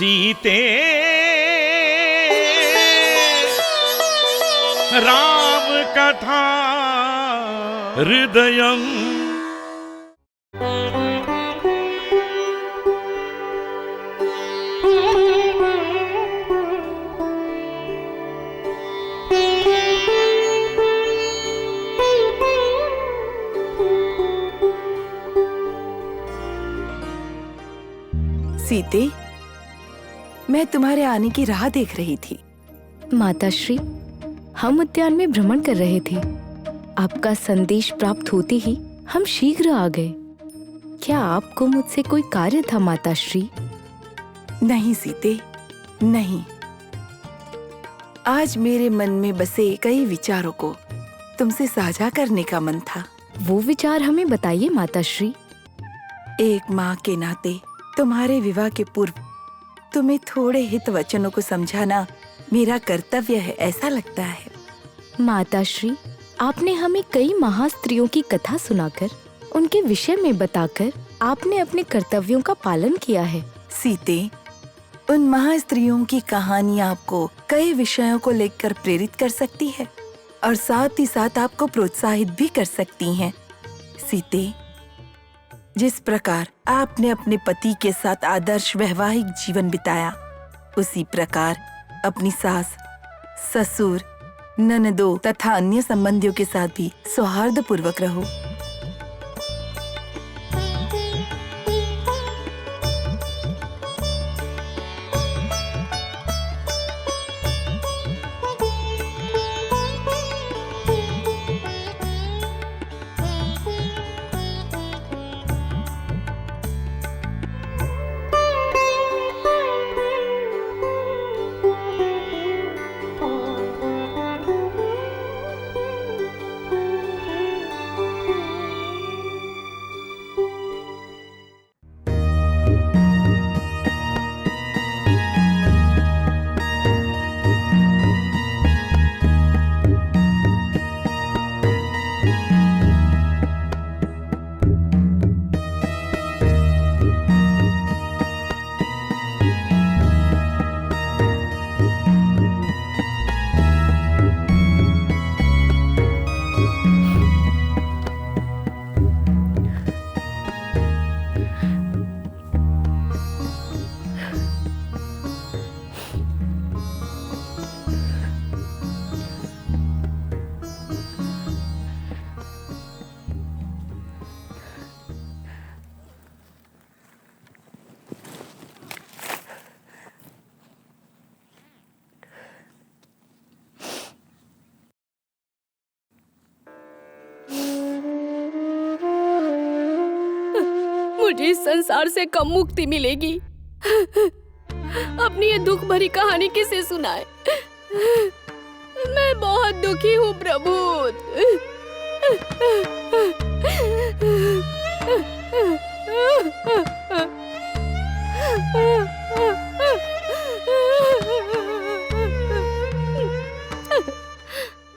सीते राम कथा हृदयम्। सीते, मैं तुम्हारे आने की राह देख रही थी। माताश्री, हम उद्यान में भ्रमण कर रहे थे। आपका संदेश प्राप्त होते ही हम शीघ्र आ गए। क्या आपको मुझसे कोई कार्य था माताश्री? नहीं सीते, नहीं। आज मेरे मन में बसे कई विचारों को तुमसे साझा करने का मन था। वो विचार हमें बताइए माताश्री। एक माँ के नाते तुम्हारे विवाह के पूर्व तुम्हें थोड़े हित वचनों को समझाना मेरा कर्तव्य है, ऐसा लगता है। माताश्री, आपने हमें कई महास्त्रियों की कथा सुनाकर, उनके विषय में बताकर आपने अपने कर्तव्यों का पालन किया है। सीते, उन महास्त्रियों की कहानी आपको कई विषयों को लेकर प्रेरित कर सकती है और साथ ही साथ आपको प्रोत्साहित भी कर सकती हैं। सीते, जिस प्रकार आपने अपने पति के साथ आदर्श वैवाहिक जीवन बिताया, उसी प्रकार अपनी सास, ससुर, ननदों तथा अन्य संबंधियों के साथ भी सौहार्दपूर्वक रहो। मुझे इस संसार से कब मुक्ति मिलेगी? अपनी ये दुख भरी कहानी किसे सुनाए? मैं बहुत दुखी हूँ प्रभु।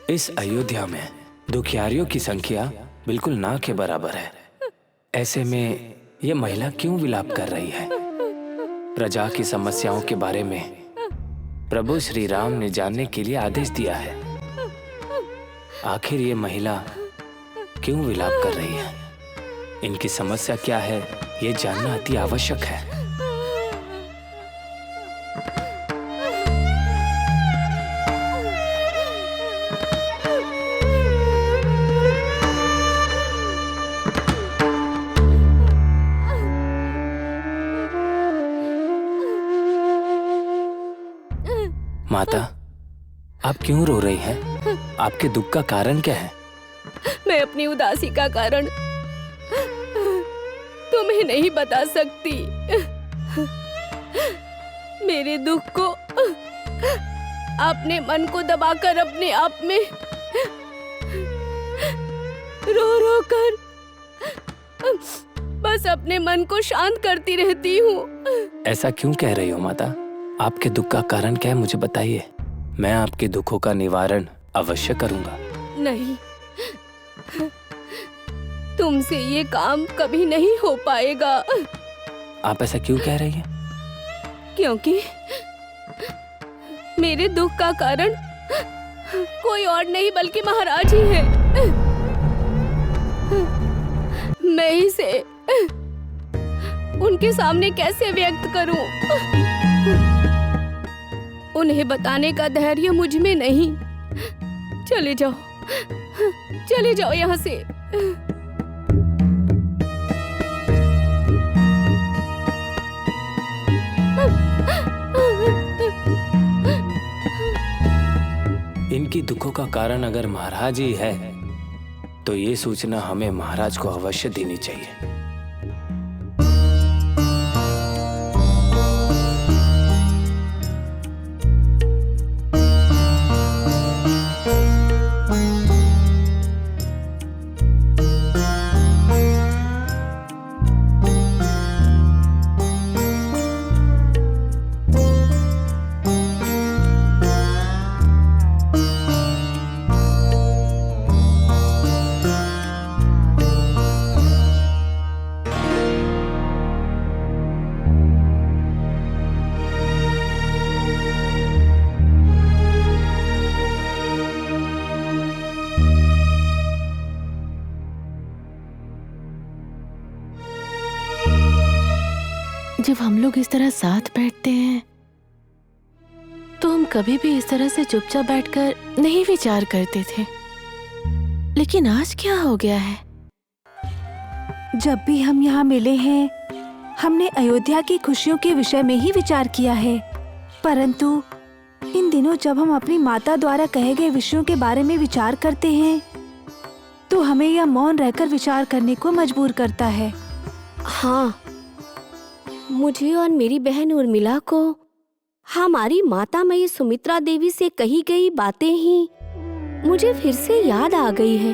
इस अयोध्या में दुखियारियों की संख्या बिल्कुल ना के बराबर है। ऐसे में ये महिला क्यों विलाप कर रही है? प्रजा की समस्याओं के बारे में प्रभु श्री राम ने जानने के लिए आदेश दिया है। आखिर ये महिला क्यों विलाप कर रही है? इनकी समस्या क्या है, ये जानना अति आवश्यक है। माता, आप क्यों रो रही हैं? आपके दुख का कारण क्या है? मैं अपनी उदासी का कारण तुम्हें नहीं बता सकती। मेरे दुख को अपने मन को दबाकर अपने आप में रो रो कर बस अपने मन को शांत करती रहती हूँ। ऐसा क्यों कह रही हो माता? आपके दुख का कारण क्या है, मुझे बताइए। मैं आपके दुखों का निवारण अवश्य करूंगा। नहीं, तुमसे ये काम कभी नहीं हो पाएगा। आप ऐसा क्यों कह रही हैं? क्योंकि मेरे दुख का कारण कोई और नहीं बल्कि महाराज ही है। मैं इसे उनके सामने कैसे व्यक्त करूं? उन्हें बताने का धैर्य मुझ में नहीं। चले जाओ यहाँ से। इनकी दुखों का कारण अगर महाराज ही है तो ये सूचना हमें महाराज को अवश्य देनी चाहिए। जब हम लोग इस तरह साथ बैठते हैं तो हम कभी भी इस तरह से चुपचाप बैठकर नहीं विचार करते थे, लेकिन आज क्या हो गया है? जब भी हम यहाँ मिले हैं हमने अयोध्या की खुशियों के विषय में ही विचार किया है, परंतु इन दिनों जब हम अपनी माता द्वारा कहे गए विषयों के बारे में विचार करते हैं तो हमें यह मौन रहकर विचार करने को मजबूर करता है। हाँ, मुझे और मेरी बहन उर्मिला को हमारी माता मई सुमित्रा देवी से कही गई बातें ही मुझे फिर से याद आ गई है।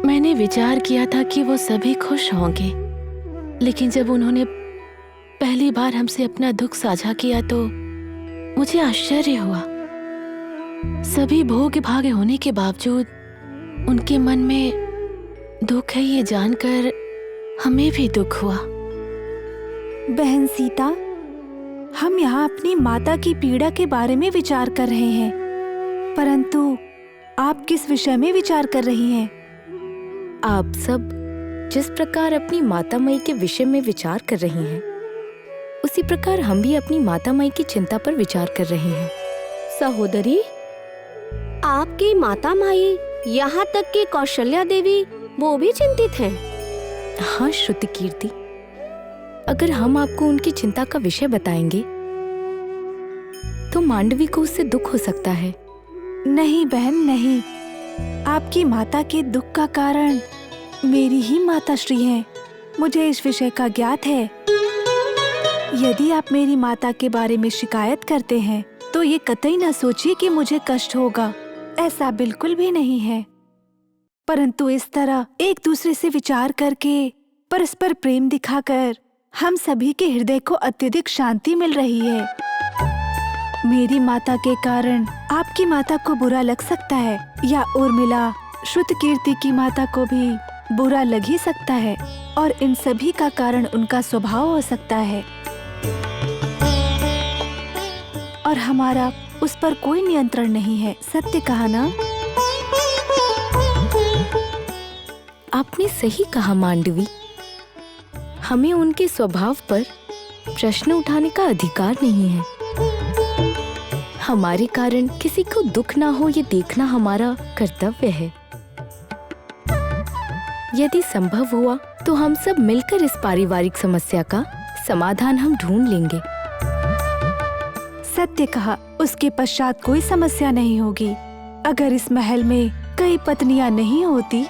मैंने विचार किया था कि वो सभी खुश होंगे, लेकिन जब उन्होंने पहली बार हमसे अपना दुख साझा किया तो मुझे आश्चर्य हुआ। सभी भोग भागे होने के बावजूद उनके मन में दुख है ये जानकर हमें भी दुख हुआ। बहन सीता, हम यहाँ अपनी माता की पीड़ा के बारे में विचार कर रहे हैं, परंतु आप किस विषय में विचार कर रही हैं? आप सब जिस प्रकार अपनी माता मई के विषय में विचार कर रही हैं, उसी प्रकार हम भी अपनी माता मई की चिंता पर विचार कर रहे हैं। सहोदरी, आपकी माता माई, यहाँ तक कि कौशल्या देवी, वो भी चिंतित हैं। हाँ श्रुति कीर्ति, अगर हम आपको उनकी चिंता का विषय बताएंगे तो मांडवी को उससे दुख हो सकता है। नहीं बहन नहीं, आपकी माता के दुख का कारण मेरी ही माताश्री है। मुझे इस विषय का ज्ञात है। यदि आप मेरी माता के बारे में शिकायत करते हैं तो ये कतई न सोचिए कि मुझे कष्ट होगा, ऐसा बिल्कुल भी नहीं है। परंतु इस तरह एक दूसरे से विचार करके, परस्पर प्रेम दिखाकर हम सभी के हृदय को अत्यधिक शांति मिल रही है। मेरी माता के कारण आपकी माता को बुरा लग सकता है, या उर्मिला श्रुत कीर्ति की माता को भी बुरा लग ही सकता है, और इन सभी का कारण उनका स्वभाव हो सकता है और हमारा उस पर कोई नियंत्रण नहीं है। सत्य कहा ना? आपने सही कहा मांडवी, हमें उनके स्वभाव पर प्रश्न उठाने का अधिकार नहीं है। हमारे कारण किसी को दुख ना हो ये देखना हमारा कर्तव्य है। यदि संभव हुआ तो हम सब मिलकर इस पारिवारिक समस्या का समाधान हम ढूंढ लेंगे। सत्य कहा, उसके पश्चात कोई समस्या नहीं होगी। अगर इस महल में कई पत्नियां नहीं होती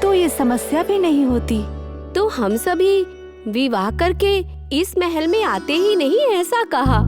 तो ये समस्या भी नहीं होती। तो हम सभी विवाह करके इस महल में आते ही नहीं, ऐसा कहा।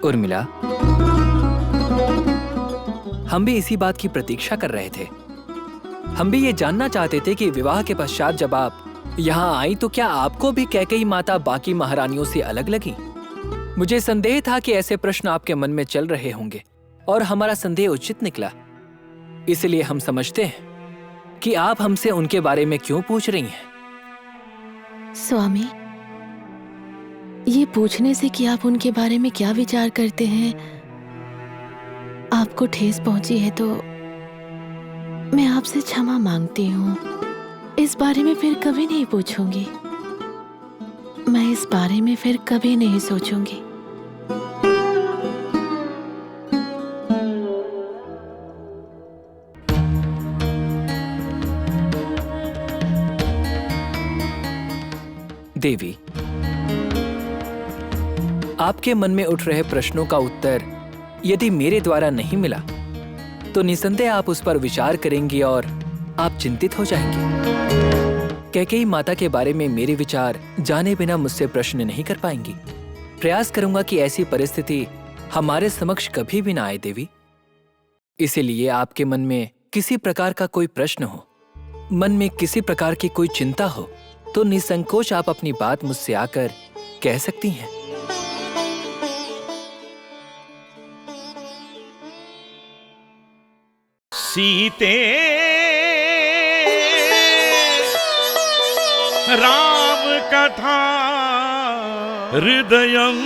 उर्मिला, हम भी इसी बात की प्रतीक्षा कर रहे थे। हम भी ये जानना चाहते थे कि विवाह के पश्चात जब आप यहाँ आई तो क्या आपको भी कैकेयी माता बाकी महारानियों से अलग लगी? मुझे संदेह था कि ऐसे प्रश्न आपके मन में चल रहे होंगे और हमारा संदेह उचित निकला। इसलिए हम समझते हैं कि आप हमसे उनके बारे में क्यों पूछ रही हैं। स्वामी, ये पूछने से कि आप उनके बारे में क्या विचार करते हैं आपको ठेस पहुंची है तो मैं आपसे क्षमा मांगती हूँ। इस बारे में फिर कभी नहीं पूछूंगी। मैं इस बारे में फिर कभी नहीं सोचूंगी। देवी, आपके मन में उठ रहे प्रश्नों का उत्तर यदि मेरे द्वारा नहीं मिला तो निसंदेह आप उस पर विचार करेंगी और आप चिंतित हो जाएंगी। कैकेयी माता के बारे में मेरे विचार जाने बिना मुझसे प्रश्न नहीं कर पाएंगी। प्रयास करूंगा कि ऐसी परिस्थिति हमारे समक्ष कभी भी ना आए देवी। इसीलिए आपके मन में किसी प्रकार का कोई प्रश्न हो, मन में किसी प्रकार की कोई चिंता हो तो निसंकोच आप अपनी बात मुझसे आकर कह सकती हैं। सीते राम कथा हृदयं